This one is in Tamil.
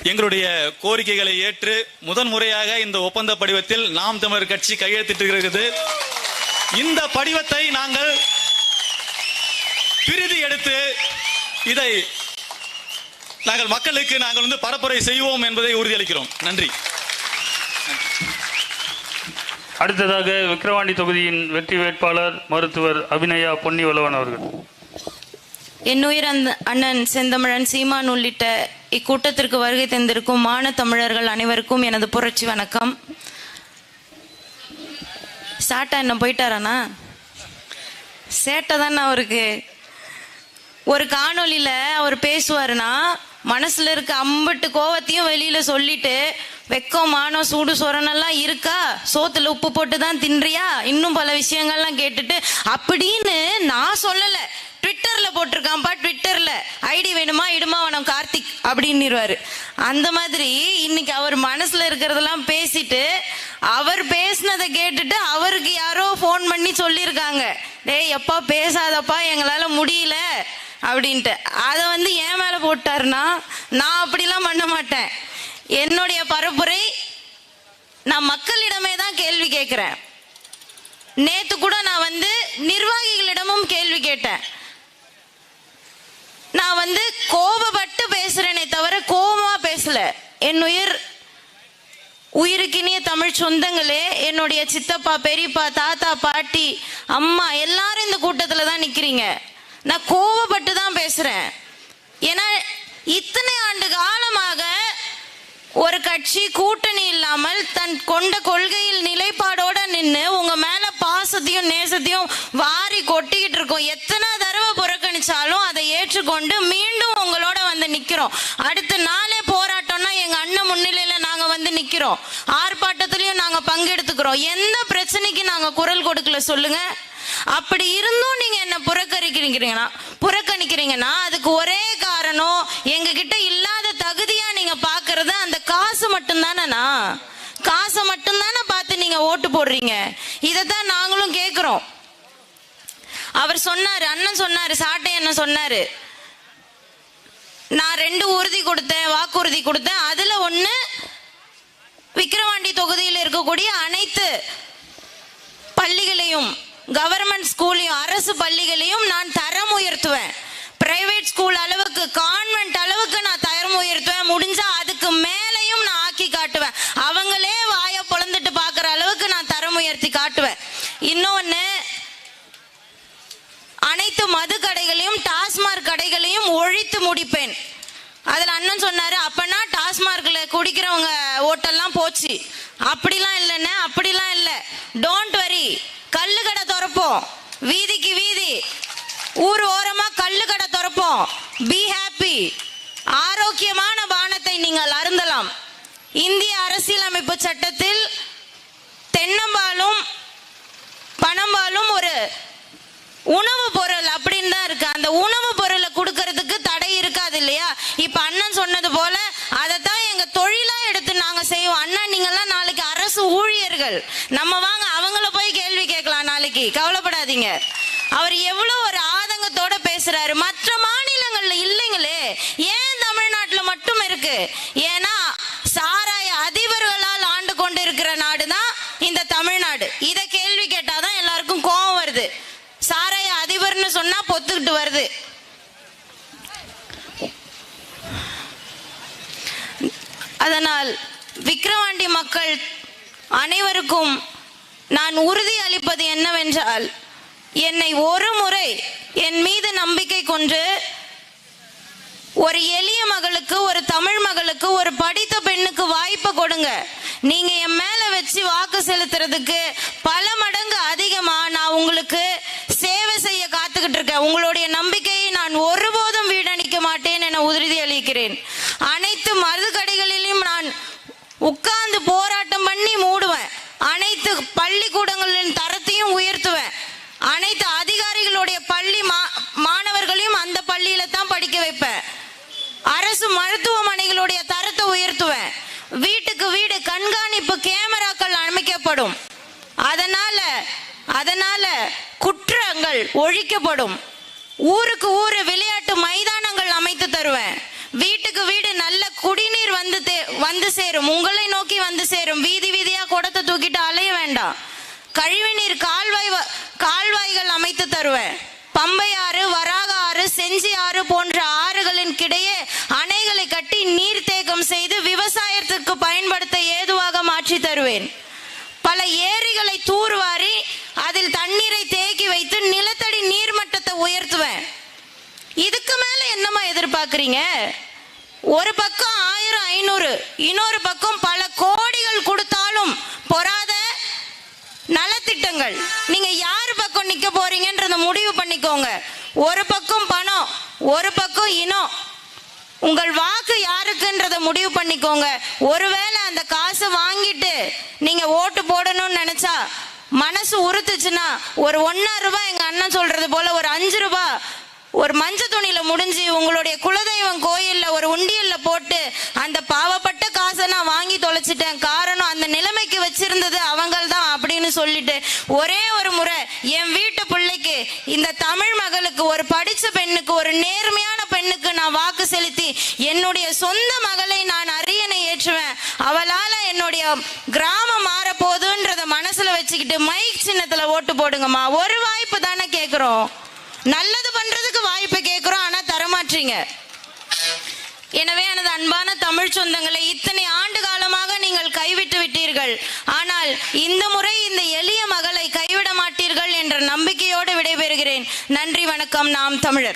எங்களுடைய கோரிக்கைகளை ஏற்று முதன்முறையாக இந்த ஒப்பந்த படிவத்தில் நாம் தமிழர் கட்சி கையெழுத்திட்டிருக்கிறது. இந்த படிவத்தை நாங்கள் பிரதி எடுத்து இதை நாங்கள் மக்களுக்கு நாங்கள் பரப்புரை செய்வோம் என்பதை உறுதியளிக்கிறோம். நன்றி. அடுத்ததாக விக்கிரவாண்டி தொகுதியின் வெற்றி வேட்பாளர் மருத்துவர் அபிநயா பொன்னிவளவன் அவர்கள். என்னுயிர் அண்ணன் செந்தமிழன் சீமான் உள்ளிட்ட இக்கூட்டத்திற்கு வருகை தந்திருக்கும் மான தமிழர்கள் அனைவருக்கும் எனது புரட்சி வணக்கம். சாட்டா என்ன போயிட்டாரானா? சேட்டை தானே அவருக்கு. ஒரு காணொலியில அவர் பேசுவாருன்னா மனசுல இருக்க அம்பட்டு கோவத்தையும் வெளியில சொல்லிட்டு வெக்கம் மானம் சூடு சொரணெல்லாம் இருக்கா, சோத்துல உப்பு போட்டு தான் தின்றியா, இன்னும் பல விஷயங்கள்லாம் கேட்டுட்டு அப்படின்னு நான் சொல்லல, ட்விட்டர்ல போட்டிருக்காம்பா, ட்விட்டர்ல ஐடி வேணுமா இடுமா வனம் கார்த்திக் அப்படின்னுருவாரு. அந்த மாதிரி இன்னைக்கு அவர் மனசுல இருக்கிறதெல்லாம் பேசிட்டு அவர் பேசினதை கேட்டுட்டு அவருக்கு யாரோ போன் பண்ணி சொல்லியிருக்காங்க, டேய் எப்பா பேசாதப்பா எங்களால முடியல அப்படின்ட்டு. அதை என் மேல போட்டாருன்னா நான் அப்படிலாம் பண்ண மாட்டேன். என்னுடைய பரப்புரை நான் மக்களிடமே தான் கேள்வி கேட்கிறேன். நேத்து கூட நான் நிர்வாகிகளிடமும் கேள்வி கேட்டேன். நான் கோபப்பட்டு பேசுறேனே தவிர கோபமா பேசல. என் உயிருக்கினிய தமிழ் சொந்தங்களே, என்னுடைய சித்தப்பா பெரியப்பா தாத்தா பாட்டி அம்மா எல்லாரும் இந்த கூட்டத்துல தான் நிக்கிறீங்க. நான் கோபப்பட்டு தான் பேசுறேன். ஏன்னா இத்தனை ஆண்டு காலமாக ஒரு கட்சி கூட்டணி இல்லாமல் தன் கொண்ட கொள்கையில் நிலைப்பாடோட நின்று உங்க மேல பாசத்தையும் நேசத்தையும் வாரி கொட்டிக்கிட்டு இருக்கோம். எத்தனை தடவை புறக்கணிச்சாலும் அதை ஏற்றுக்கொண்டு மீண்டும் உங்களோட நிக்கிறோம். அடுத்த நாளே போராட்டம்னா எங்க அண்ணன் முன்னிலையில நாங்க நிக்கிறோம். ஆர்ப்பாட்டத்திலையும் நாங்க பங்கெடுத்துக்கிறோம். எந்த பிரச்சனைக்கு நாங்க குரல் கொடுக்கல சொல்லுங்க. அப்படி இருந்தும் நீங்க என்ன புறக்கணிக்கிறீங்கன்னா அதுக்கு ஒரே காரணம், எங்க கிட்ட இல்லாத தகுதியா நீங்க பாக்குறது அந்த காசு மட்டும்தானா? காசை மட்டும்தானே பார்த்து நீங்க ஓட்டு போடுறீங்க. இதைத்தான் நாங்களும் கேட்கிறோம். அவர் சொன்னாரு, அண்ணன் சொன்னாரு, சாட்டை என்ன சொன்னாரு, நான் 2 உறுதி கொடுத்தேன், வாக்குறுதி கொடுத்தேன். அதுல ஒண்ணு விக்கிரவாண்டி தொகுதியில் இருக்கக்கூடிய அனைத்து பள்ளிகளையும், கவர்மெண்ட் ஸ்கூலையும் அரசு பள்ளிகளையும் நான் தரம் உயர்த்துவேன். பிரைவேட் ஸ்கூல் அளவுக்கு, கான்வென்ட் அளவுக்கு நான் தரம் உயர்த்துவேன். முடிஞ்சா அதுக்கு மேலையும் நான் ஆக்கி காட்டுவேன். அவங்களே வாய பொளந்துட்டு பாக்குற அளவுக்கு நான் தரம் உயர்த்தி காட்டுவேன். இன்னொன்னு, அனைத்து மது கடைகளையும் டாஸ்மாக் கடைகளையும் ஒழித்து முடிப்பேன். அதுல அண்ணன் சொன்னாரு, அப்பனா டாஸ்மார்க்ல குடிக்கிறவங்க ஓட்டெல்லாம் போச்சு. அப்படிலாம் இல்லைன்னு, அப்படிலாம் இல்லை. டோன்ட் வரி, கல்லு கடை திறப்போம், வீதிக்கு வீதி ஊர் ஓரமா கல்லு கடை திறப்போம். Be happy. ஆரோக்கியமான பானத்தை நீங்கள் அருந்தலாம். இந்திய அரசியலமைப்பு சட்டத்தில் தென்னம்பாலும் பனம்பாலும் ஒரு உணவு பொருள் அப்படின்னு தான் இருக்கு. அந்த உணவு பொருளை கொடுக்கறதுக்கு தடை இருக்காது இல்லையா? இப்ப அண்ணன் சொன்னது போல அதைத்தான் எங்க தொழிலா எடுத்து நாங்க செய்வோம். அண்ணா நீங்கெல்லாம் நாளைக்கு அரசு ஊழியர்கள், நம்ம வாங்க அவங்கள போய் கேள்வி கேட்கலாம் நாளைக்கு, கவலைப்படாதீங்க. அவர் எவ்வளவு ஒரு ஆதங்கத்தோட பேசுறாரு. மற்ற மாநிலங்கள்ல இல்லைங்களே, ஏன் தமிழ்நாட்டுல மட்டும் இருக்கு? ஏன்னா சாராய அதிபர்களால் ஆண்டு கொண்டு இருக்கிற நாடுதான் இந்த தமிழ்நாடு. இத கேள்வி கேட்டாதான் எல்லாருக்கும் கோபம் வருது. சாராய அதிபர்னு சொன்னா பொத்துக்கிட்டு வருது. அதனால் விக்கிரவாண்டி மக்கள் அனைவருக்கும் நான் உறுதி அளிப்பது என்னவென்றால், என்னை ஒரு முறை என் மீது நம்பிக்கை கொண்டு ஒரு எளிய மகளுக்கு, ஒரு தமிழ் மகளுக்கு, ஒரு படித்த பெண்ணுக்கு வாய்ப்பு கொடுங்க. நீங்க என் மேல வச்சு வாக்கு செலுத்துறதுக்கு பல மடங்கு அதிகமா நான் உங்களுக்கு சேவை செய்ய காத்துக்கிட்டு இருக்கேன். உங்களுடைய நம்பிக்கையை நான் ஒருபோதும் வீணடிக்க மாட்டேன் என உறுதி அளிக்கிறேன். அனைத்து மது கடைகளிலும் நான் உட்கார்ந்து போராட்டம் பண்ணி மூடுவேன். அனைத்து பள்ளிக்கூடங்களின் தரத்தையும் உயர்த்துவேன். அனைத்து அதிகாரிகளுடைய பள்ளி மாணவர்களையும் அந்த பள்ளியில தான் படிக்க வைப்பேன். அரசு மருத்துவமனைகளுடைய தரத்தை உயர்த்துவேன். வீட்டுக்கு வீடு கண்காணிப்பு கேமராக்கள் அமைக்கப்படும். அதனால குற்றங்கள் ஒழிக்கப்படும். ஊருக்கு ஊரு விளையாட்டு மைதானங்கள் அமைத்து தருவேன். வீட்டுக்கு வீடு நல்ல குடிநீர் வந்து சேரும், உங்களை நோக்கி வந்து சேரும். வீதி வீதியா குடத்தை தூக்கிட்டு அலைய வேண்டாம். கழிவுநீர் கால்வாய்கள் அமைத்து தருவேன். பம்பை ஆறு, வராக ஆறு, செஞ்சி ஆறு போன்ற ஆறுகளின் கிடையே அணைகளை கட்டி நீர்த்தேக்கம் செய்து விவசாயத்திற்கு பயன்படுத்த ஏதுவாக மாற்றி தருவேன். பல ஏரிகளை தூர்வாரி அதில் தண்ணீரை தேக்கி வைத்து நிலத்தடி நீர்மட்டத்தை உயர்த்துவேன். இதுக்கு மேல என்னமா எதிர்பார்க்கறீங்க? ஒரு பக்கம் 1000 500, இன்னொரு பக்கம் பல கோடிகள் கொடுத்தாலும் பொறாத நலத்திட்டங்கள். நீங்க யாரு பக்கம் நிக்க போறீங்கன்றத முடிவு பண்ணிக்கோங்க. ஒரு பக்கம் பணம், ஒரு பக்கம் இனம். உங்கள் வாக்கு யாருக்குன்றத முடிவு பண்ணிக்கோங்க. ஒருவேளை அந்த காசை வாங்கிட்டு நீங்க ஓட்டு போடணும்னு நினைச்சா மனசு உறுத்துச்சுன்னா ஒரு 1 ரூபாய், எங்க அண்ணன் சொல்றது போல ஒரு 5 ரூபாய் ஒரு மஞ்சள் துணியில முடிஞ்சு உங்களுடைய குலதெய்வம் கோயில்ல ஒரு உண்டியல்ல போட்டு அந்த பாவப்பட்ட காசை நான் வாங்கி தொலைச்சிட்டேன், காரணம் அந்த நிலைமைக்கு வச்சிருந்தது அவங்கள் தான் அப்படின்னு சொல்லிட்டு ஒரே ஒரு முறை என் வீட்டு பிள்ளைக்கு, இந்த தமிழ் மகளுக்கு, ஒரு படிச்ச பெண்ணுக்கு, ஒரு நேர்மையான பெண்ணுக்கு நான் வாக்கு செலுத்தி என்னுடைய சொந்த மகளை நான் அரியணை ஏற்றுவேன். அவளால என்னுடைய கிராமம் மாற போகுதுன்றத மனசுல வச்சுக்கிட்டு மைக் சின்னத்துல ஓட்டு போடுங்கம்மா. ஒரு வாய்ப்பு தானே கேட்கிறோம், நல்லது பண்றதுக்கு வாய்ப்பு கேட்கிறோம், ஆனா தரமாட்டீங்க. எனவே எனது அன்பான தமிழ் சொந்தங்களை, இத்தனை ஆண்டு காலமாக நீங்கள் கைவிட்டு விட்டீர்கள், ஆனால் இந்த முறை இந்த எளிய மகளை கைவிட மாட்டீர்கள் என்ற நம்பிக்கையோடு விடைபெறுகிறேன். நன்றி, வணக்கம். நாம் தமிழர்.